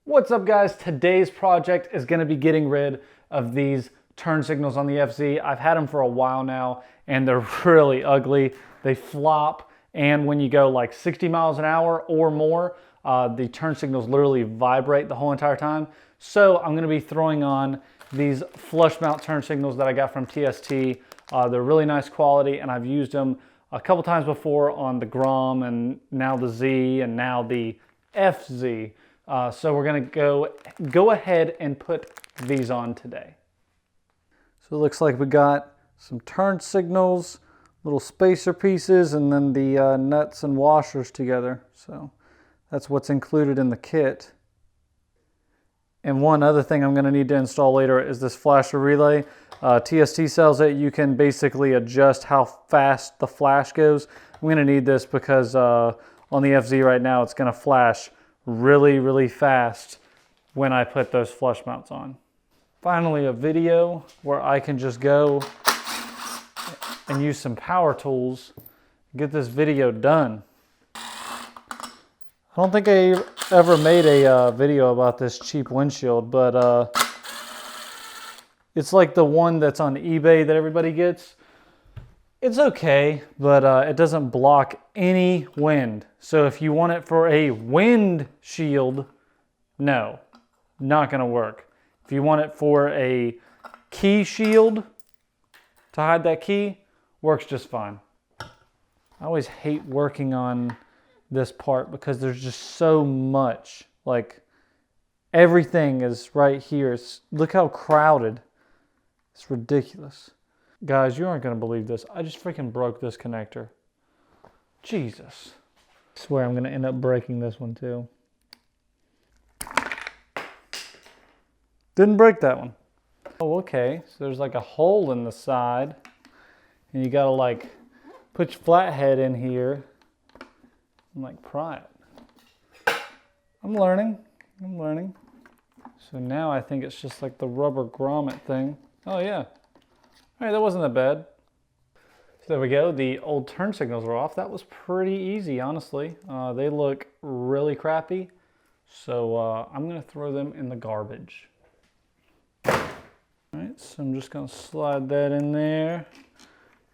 What's up guys? Today's project is going to be getting rid of these turn signals on the FZ. I've had them for a while now and they're really ugly. They flop, and when you go like 60 miles an hour or more, the turn signals literally vibrate the whole entire time. So I'm going to be throwing on these flush mount turn signals that I got from TST. They're really nice quality and I've used them a couple times before on the Grom and now the Z and now the FZ. So we're going to go ahead and put these on today. So it looks like we got some turn signals, little spacer pieces, and then the nuts and washers together. So that's what's included in the kit. And one other thing I'm going to need to install later is this flasher relay. TST sells it. You can basically adjust how fast the flash goes. I'm going to need this because on the FZ right now it's going to flash really fast when I put those flush mounts on. Finally, a video where I can just go and use some power tools and get this video done. I don't think I ever made a video about this cheap windshield, but it's like the one that's on eBay that everybody gets. It's okay, but it doesn't block any wind. So if you want it for a wind shield, no, not gonna work. If you want it for a key shield to hide that key, works just fine. I always hate working on this part because there's just so much. Like everything is right here. Look how crowded. It's ridiculous. Guys, you aren't going to believe this. I just freaking broke this connector. Jesus. I swear I'm going to end up breaking this one too. Didn't break that one. Oh, okay. So there's like a hole in the side. And you got to like put your flathead in here and like pry it. I'm learning. So now I think it's just like the rubber grommet thing. Oh yeah. All right, that wasn't that bad. So there we go. The old turn signals were off. That was pretty easy, honestly. They look really crappy. So I'm going to throw them in the garbage. All right, so I'm just going to slide that in there.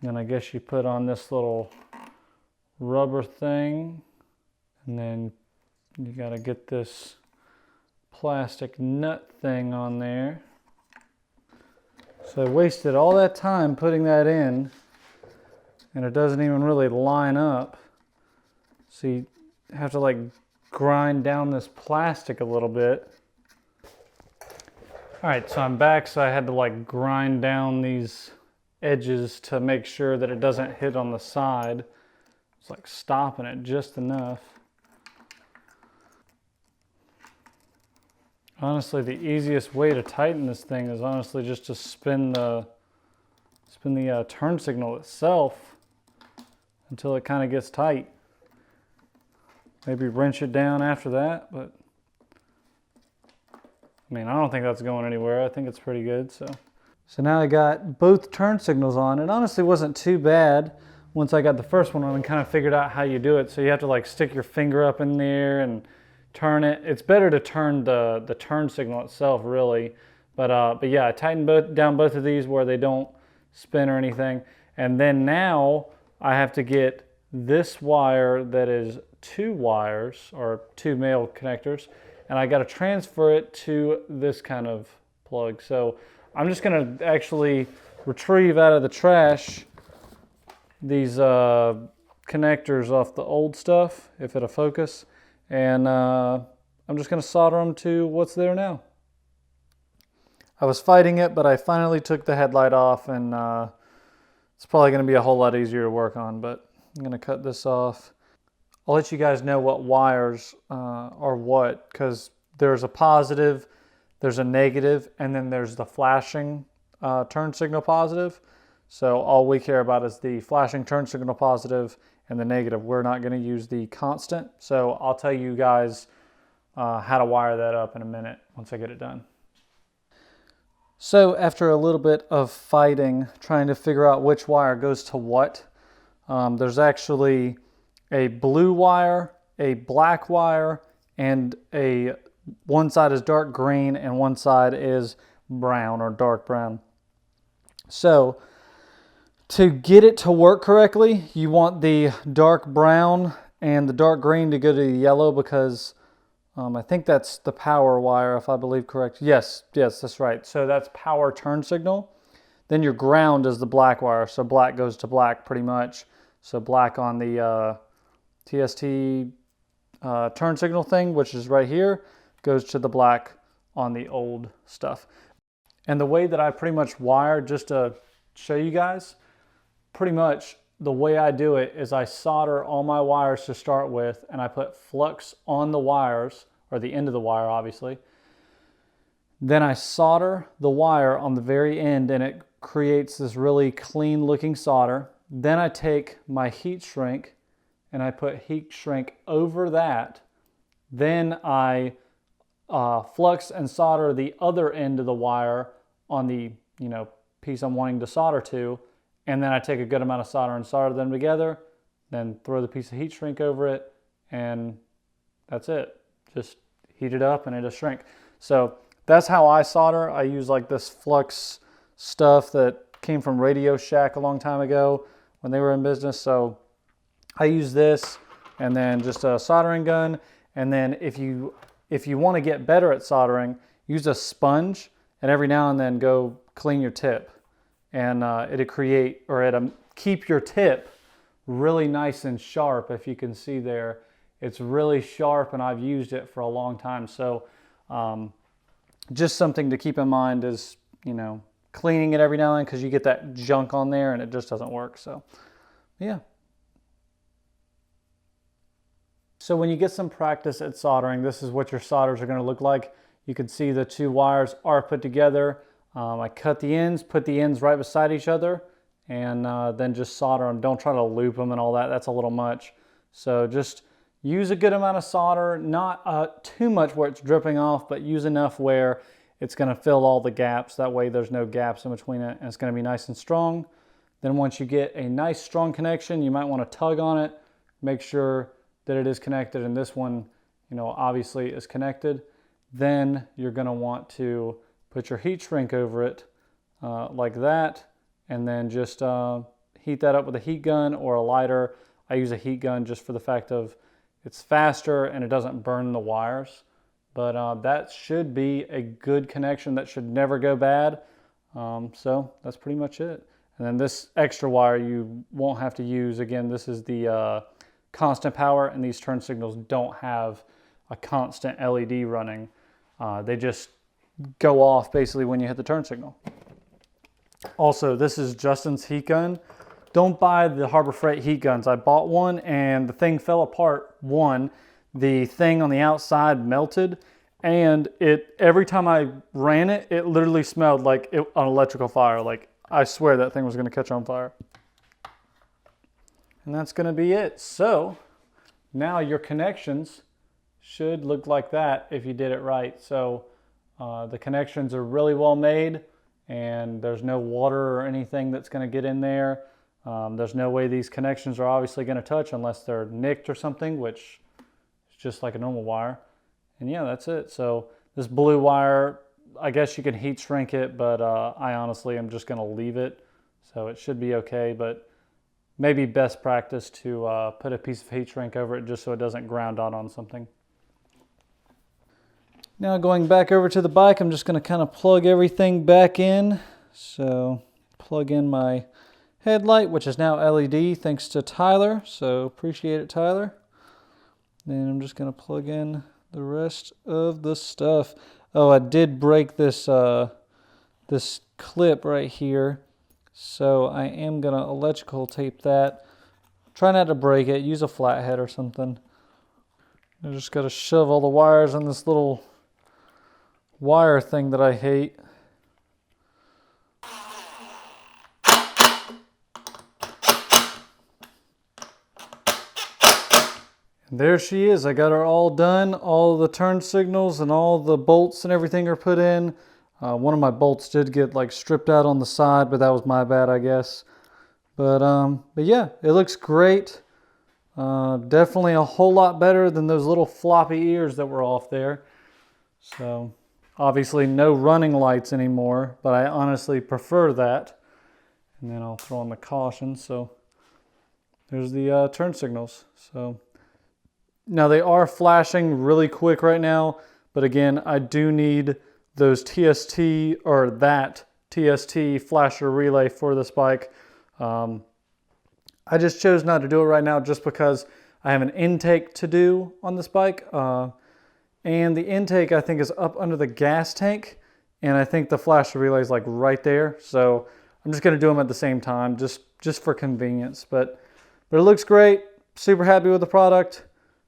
And then I guess you put on this little rubber thing. And then you got to get this plastic nut thing on there. So I wasted all that time putting that in, and it doesn't even really line up. So you have to like grind down this plastic a little bit. All right, so I'm back, so I had to like grind down these edges to make sure that it doesn't hit on the side. It's like stopping it just enough. Honestly, the easiest way to tighten this thing is honestly just to spin the turn signal itself until it kind of gets tight. Maybe wrench it down after that, but I mean, I don't think that's going anywhere. I think it's pretty good. So now I got both turn signals on. It honestly wasn't too bad once I got the first one on and kind of figured out how you do it. So you have to like stick your finger up in there and turn it. It's better to turn the turn signal itself, really. But yeah, I tightened down both of these where they don't spin or anything. And then now I have to get this wire that is 2 wires or 2 male connectors, and I got to transfer it to this kind of plug. So I'm just going to actually retrieve out of the trash these connectors off the old stuff, if it'll focus. And I'm just going to solder them to what's there now. I was fighting it, but I finally took the headlight off, and it's probably going to be a whole lot easier to work on, but I'm going to cut this off. I'll let you guys know what wires are what, because there's a positive, there's a negative, and then there's the flashing turn signal positive. So all we care about is the flashing turn signal positive and the negative. We're not going to use the constant. So I'll tell you guys how to wire that up in a minute once I get it done. So after a little bit of fighting, trying to figure out which wire goes to what, there's actually a blue wire, a black wire, and a one side is dark green and one side is brown or dark brown. So to get it to work correctly, you want the dark brown and the dark green to go to the yellow, because I think that's the power wire, if I believe correct. Yes, that's right. So that's power turn signal. Then your ground is the black wire. So black goes to black pretty much. So black on the TST turn signal thing, which is right here, goes to the black on the old stuff. And the way that I pretty much wire, just to show you guys, pretty much the way I do it is I solder all my wires to start with, and I put flux on the wires, or the end of the wire obviously. Then I solder the wire on the very end, and it creates this really clean looking solder. Then I take my heat shrink and I put heat shrink over that. Then I flux and solder the other end of the wire on the piece I'm wanting to solder to, and then I take a good amount of solder and solder them together, then throw the piece of heat shrink over it, and that's it. Just heat it up and it'll shrink. So that's how I solder. I use like this flux stuff that came from Radio Shack a long time ago when they were in business. So I use this, and then just a soldering gun. And then if you want to get better at soldering, use a sponge and every now and then go clean your tip. And it'll keep your tip really nice and sharp. If you can see there, it's really sharp, and I've used it for a long time. So just something to keep in mind is, cleaning it every now and then, because you get that junk on there and it just doesn't work. So yeah. So when you get some practice at soldering, this is what your solders are going to look like. You can see the two wires are put together. I cut the ends, put the ends right beside each other, and then just solder them. Don't try to loop them and all that. That's a little much. So just use a good amount of solder, not too much where it's dripping off, but use enough where it's going to fill all the gaps. That way there's no gaps in between it, and it's going to be nice and strong. Then once you get a nice strong connection, you might want to tug on it, make sure that it is connected, and this one, obviously is connected. Then you're going to want to put your heat shrink over it like that, and then just heat that up with a heat gun or a lighter. I use a heat gun just for the fact of it's faster and it doesn't burn the wires. But that should be a good connection. That should never go bad. So that's pretty much it. And then this extra wire you won't have to use. Again, this is the constant power, and these turn signals don't have a constant LED running. They just go off basically when you hit the turn signal. Also, this is Justin's heat gun. Don't buy the Harbor Freight heat guns. I bought one and the thing fell apart. The thing on the outside melted, and every time I ran it, it literally smelled like an electrical fire. Like, I swear that thing was going to catch on fire. And that's going to be it. So now your connections should look like that if you did it right. So the connections are really well made, and there's no water or anything that's going to get in there. There's no way these connections are obviously going to touch unless they're nicked or something, which just like a normal wire. And yeah, that's it. So this blue wire, I guess you can heat shrink it, but I honestly am just going to leave it. So it should be okay, but maybe best practice to put a piece of heat shrink over it just so it doesn't ground out on something. Now going back over to the bike, I'm just going to kind of plug everything back in. So plug in my headlight, which is now LED thanks to Tyler. So appreciate it, Tyler. Then I'm just going to plug in the rest of the stuff. Oh, I did break this this clip right here, so I am going to electrical tape that. Try not to break it. Use a flathead or something. I just got to shove all the wires in this little wire thing that I hate. There she is. I got her all done. All the turn signals and all the bolts and everything are put in. One of my bolts did get like stripped out on the side, but that was my bad, I guess. But yeah, it looks great. Definitely a whole lot better than those little floppy ears that were off there. So obviously no running lights anymore, but I honestly prefer that. And then I'll throw on the caution. So there's the turn signals. So now they are flashing really quick right now, but again, I do need those TST or that TST flasher relay for this bike. I just chose not to do it right now just because I have an intake to do on this bike. And the intake I think is up under the gas tank, and I think the flasher relay is like right there. So I'm just gonna do them at the same time just for convenience. But it looks great, super happy with the product.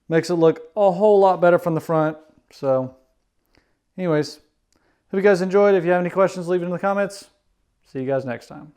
Makes it look a whole lot better from the front. So anyways, hope you guys enjoyed. If you have any questions, leave it in the comments. See you guys next time.